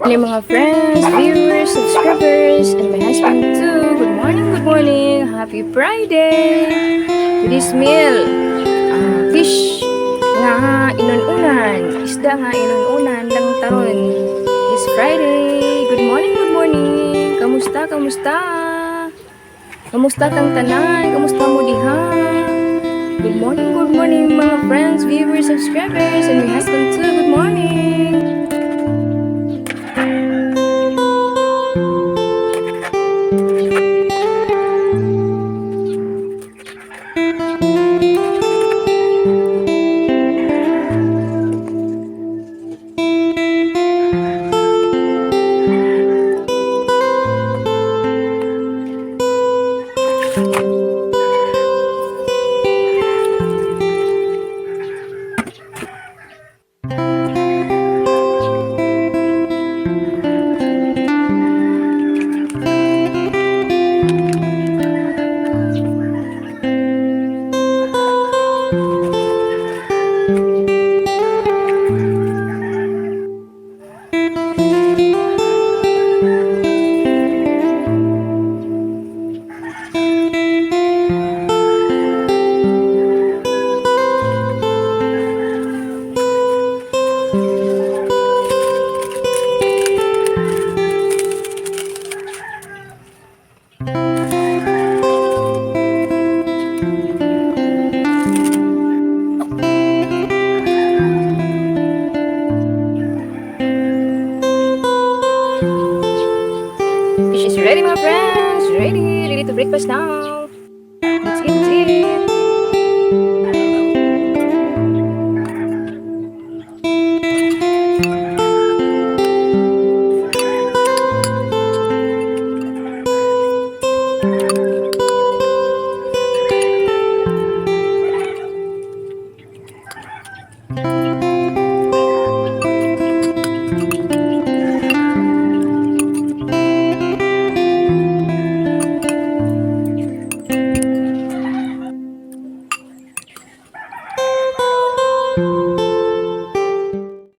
Hello mga friends, viewers, subscribers, and my husband too. Good morning, good morning. Happy Friday. Today's meal, fish nga inun-unan. Isda nga inun-unan lang taron. This Friday. Good morning, good morning. Kamusta, kamusta? Kamusta tang tanan? Kamusta mo diha? Good morning mga friends, viewers, subscribers, and my husband too. Good morning. Fish is ready, my friends. Ready to breakfast now. Let's eat, let's eat.